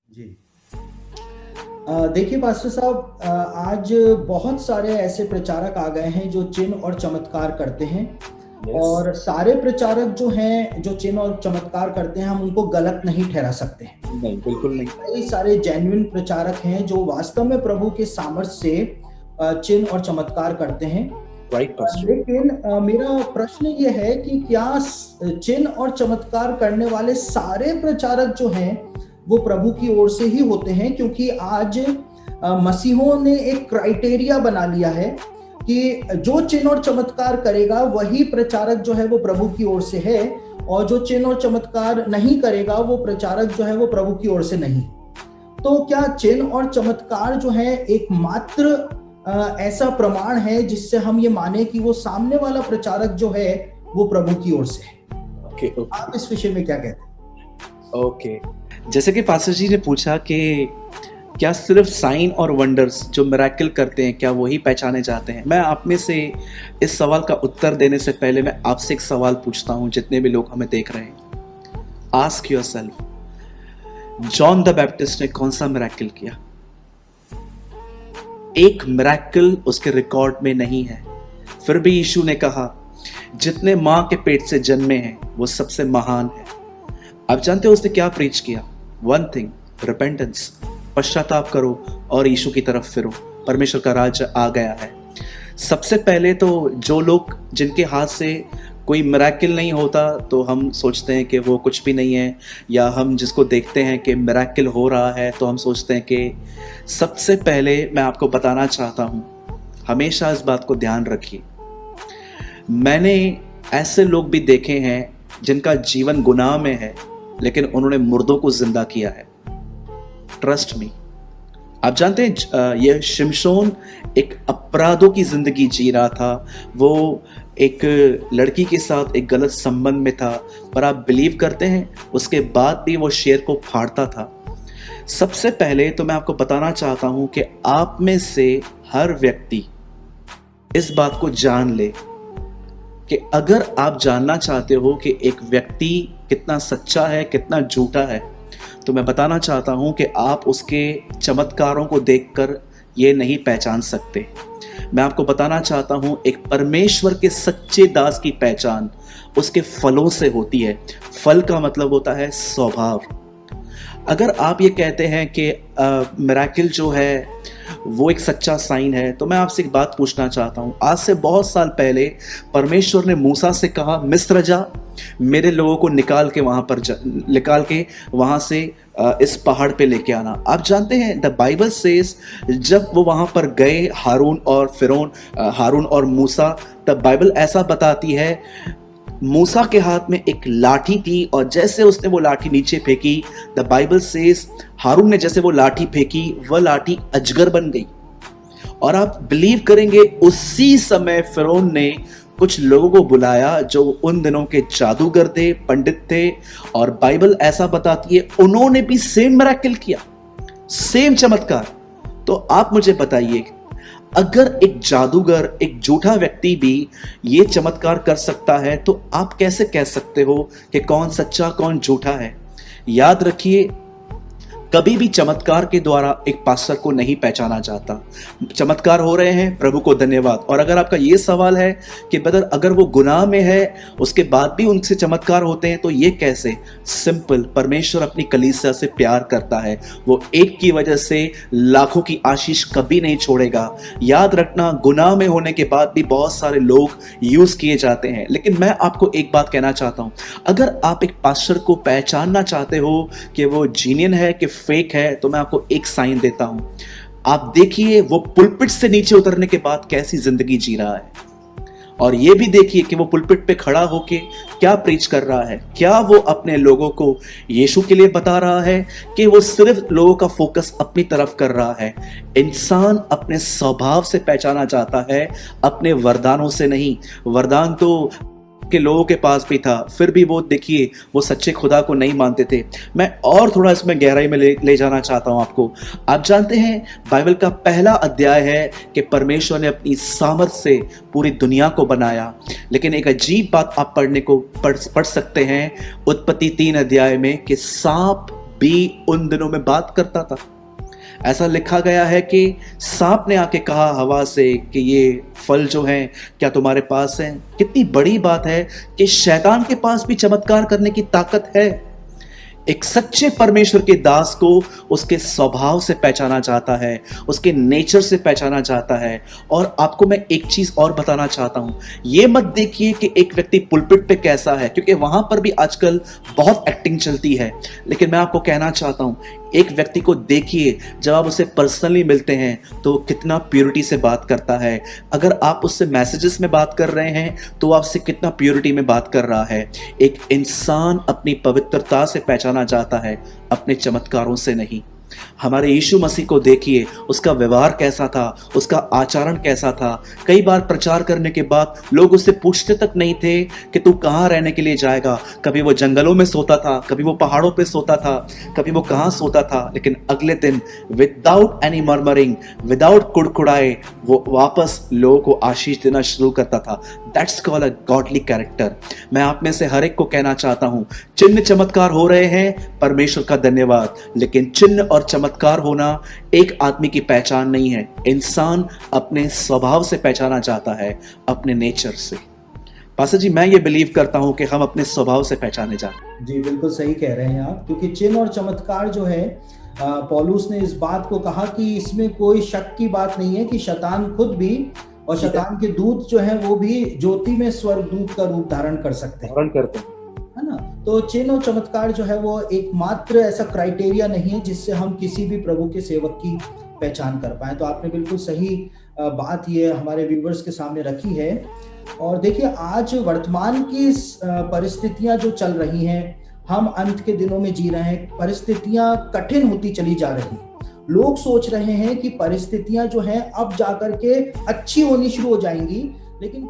जी। देखिए पास्टर साहब, आज बहुत सारे ऐसे प्रचारक आ गए हैं जो चिन्ह और चमत्कार करते हैं। यस। और सारे प्रचारक जो हैं, जो चिन्ह और चमत्कार करते हैं, हम उनको गलत नहीं ठहरा सकते हैं। नहीं, बिल्कुल नहीं। कई सारे जेन्युइन प्रचारक हैं जो वास्तव में प्रभु के सामर्थ्य से चिन्ह और चमत्कार करते हैं। Right pastor. लेकिन मेरा प्रश्न ये है कि क्या चिन्ह और चमत्कार करने वाले सारे प्रचारक जो हैं वो प्रभु की ओर से ही होते हैं? क्योंकि आज मसीहों ने एक क्राइटेरिया बना लिया है कि जो चिन्ह और चमत्कार करेगा वही प्रचारक जो है वो प्रभु की ओर से है, और जो चिन्ह और चमत्कार नहीं करेगा वो प्रचारक जो है वो प्रभु की ओर से नहीं। तो क्या चिन्ह और चमत्कार जो है एकमात्र ऐसा प्रमाण है जिससे हम ये माने कि वो सामने वाला प्रचारक जो है वो प्रभु की ओर से है? ओके आप ओके इस विषय में क्या कहते हैं? ओके। जैसे कि पास्टर जी ने पूछा कि क्या सिर्फ साइन और वंडर्स जो मिरेकल करते हैं क्या वही पहचाने जाते हैं, मैं आप में से इस सवाल का उत्तर देने से पहले मैं आपसे एक सवाल पूछता हूं, जितने भी लोग हमें देख रहे हैं। Ask yourself, John the Baptist ने कौन सा मिरेकल किया? एक मिरेकल उसके रिकॉर्ड में नहीं है। फिर भी यीशु ने कहा, जितने मां के पेट से जन्मे हैं वो सबसे महान है। आप जानते हो उसने क्या प्रीच किया? वन थिंग, रिपेंटेंस, पश्चाताप करो और यीशु की तरफ फिरो, परमेश्वर का राज्य आ गया है। सबसे पहले तो जो लोग जिनके हाथ से कोई मिरेकल नहीं होता तो हम सोचते हैं कि वो कुछ भी नहीं है, या हम जिसको देखते हैं कि मिरेकल हो रहा है तो हम सोचते हैं कि सबसे पहले मैं आपको बताना चाहता हूँ, हमेशा इस बात को ध्यान रखिए। मैंने ऐसे लोग भी देखे हैं जिनका जीवन गुनाह में है लेकिन उन्होंने मुर्दों को जिंदा किया है। Trust me. आप जानते हैं यह शिमशोन एक अपराधों की जिंदगी जी रहा था। वो एक लड़की के साथ एक गलत संबंध में था, पर आप बिलीव करते हैं उसके बाद भी वो शेर को फाड़ता था। सबसे पहले तो मैं आपको बताना चाहता हूं कि आप में से हर व्यक्ति इस बात को जान ले कि अगर आप जानना चाहते हो कि एक व्यक्ति कितना सच्चा है कितना झूठा है, तो मैं बताना चाहता हूं कि आप उसके चमत्कारों को देखकर ये नहीं पहचान सकते। मैं आपको बताना चाहता हूं, एक परमेश्वर के सच्चे दास की पहचान उसके फलों से होती है। फल का मतलब होता है स्वभाव। अगर आप ये कहते हैं कि मिरेकल जो है वो एक सच्चा साइन है, तो मैं आपसे एक बात पूछना चाहता हूँ। आज से बहुत साल पहले परमेश्वर ने मूसा से कहा, मिस्र जा, मेरे लोगों को निकाल के वहाँ से इस पहाड़ पे लेके आना। आप जानते हैं द बाइबल सेज जब वो वहाँ पर गए, हारून और मूसा, तब बाइबल ऐसा बताती है मूसा के हाथ में एक लाठी थी, और जैसे उसने वो लाठी नीचे फेंकी, द बाइबल सेज हारून ने जैसे वो लाठी फेंकी, वह लाठी अजगर बन गई। और आप बिलीव करेंगे उसी समय फिरौन ने कुछ लोगों को बुलाया जो उन दिनों के जादूगर थे, पंडित थे, और बाइबल ऐसा बताती है उन्होंने भी सेम मिरेकल किया, सेम चमत्कार। तो आप मुझे बताइए, अगर एक जादूगर, एक झूठा व्यक्ति भी ये चमत्कार कर सकता है, तो आप कैसे कह सकते हो कि कौन सच्चा कौन झूठा है? याद रखिए, कभी भी चमत्कार के द्वारा एक पास्टर को नहीं पहचाना जाता। चमत्कार हो रहे हैं, प्रभु को धन्यवाद। और अगर आपका ये सवाल है कि ब्रदर अगर वो गुनाह में है उसके बाद भी उनसे चमत्कार होते हैं, तो ये कैसे? सिंपल, परमेश्वर अपनी कलीसिया से प्यार करता है। वो एक की वजह से लाखों की आशीष कभी नहीं छोड़ेगा। याद रखना, गुनाह में होने के बाद भी बहुत सारे लोग यूज किए जाते हैं। लेकिन मैं आपको एक बात कहना चाहता हूं, अगर आप एक पास्टर को पहचानना चाहते हो कि वो जीनियन है कि फेक है, तो मैं आपको एक साइन देता हूं। आप देखिए वो पुलपिट से नीचे उतरने के बाद कैसी जिंदगी जी रहा है, और ये भी देखिए कि वो पुलपिट पे खड़ा होके क्या प्रीच कर रहा है। क्या वो अपने लोगों को यीशु के लिए बता रहा है कि वो सिर्फ लोगों का फोकस अपनी तरफ कर रहा है? इंसान अपने स्वभाव से पहचाना जाता है, अपने वरदानों से नहीं। वरदान तो के लोगों के पास भी था, फिर भी वो देखिए वो सच्चे खुदा को नहीं मानते थे। मैं और थोड़ा इसमें गहराई में ले जाना चाहता हूं आपको। आप जानते हैं बाइबल का पहला अध्याय है कि परमेश्वर ने अपनी सामर्थ से पूरी दुनिया को बनाया। लेकिन एक अजीब बात आप पढ़ सकते हैं उत्पत्ति 3 अध्याय में कि सांप भी उन दिनों में बात करता था। ऐसा लिखा गया है कि सांप ने आके कहा हवा से कि ये फल जो हैं क्या तुम्हारे पास हैं। कितनी बड़ी बात है कि शैतान के पास भी चमत्कार करने की ताकत है। एक सच्चे परमेश्वर के दास को उसके स्वभाव से पहचाना जाता है, उसके नेचर से पहचाना जाता है। और आपको मैं एक चीज और बताना चाहता हूं, ये मत देखिए कि एक व्यक्ति पुलपिट पे कैसा है, क्योंकि वहां पर भी आजकल बहुत एक्टिंग चलती है। लेकिन मैं आपको कहना चाहता हूं, एक व्यक्ति को देखिए जब आप उसे पर्सनली मिलते हैं तो कितना प्योरिटी से बात करता है। अगर आप उससे मैसेजेस में बात कर रहे हैं तो आपसे कितना प्योरिटी में बात कर रहा है। एक इंसान अपनी पवित्रता से पहचाना जाता है, अपने चमत्कारों से नहीं। हमारे यीशु मसीह को देखिए, उसका व्यवहार कैसा था, उसका आचरण कैसा था। कई बार प्रचार करने के बाद लोग उससे पूछते तक नहीं थे कि तू कहाँ रहने के लिए जाएगा। कभी वो जंगलों में सोता था, कभी वो पहाड़ों पे सोता था, कभी वो कहाँ सोता था, लेकिन अगले दिन विदाउट एनी मर्मरिंग, विदाउट कुड़कुड़ाए वो वापस लोगों को आशीष देना शुरू करता था। That's called a godly character. मैं आप में से हर एक को कहना चाहता हूं, चिन्ह चमत्कार हो रहे हैं, परमेश्वर का धन्यवाद, लेकिन चिन्ह और चमत्कार होना एक आदमी की पहचान नहीं है। इंसान अपने स्वभाव से पहचाना जाता है, अपने नेचर से। पास्टर जी, मैं ये बिलीव करता हूं कि हम अपने स्वभाव से पहचाने जाते हैं। जी बिल्कुल सही कह रहे हैं आप, क्योंकि चिन्ह और चमत्कार जो है, पौलुस ने इस बात को कहा कि इसमें कोई शक की बात नहीं है कि शैतान खुद भी और शैतान के दूत जो है वो भी ज्योति में स्वर्गदूत का रूप धारण कर सकते हैं, है ना। तो चिन्ह और चमत्कार जो है वो एकमात्र ऐसा क्राइटेरिया नहीं है जिससे हम किसी भी प्रभु के सेवक की पहचान कर पाए। तो आपने बिल्कुल सही बात ये हमारे व्यूवर्स के सामने रखी है। और देखिए, आज वर्तमान की परिस्थितियां जो चल रही हैं, हम अंत के दिनों में जी रहे हैं, परिस्थितियां कठिन होती चली जा रही हैं। लोग सोच रहे हैं कि परिस्थितियां जो हैं अब जाकर के अच्छी होनी शुरू हो जाएंगी, लेकिन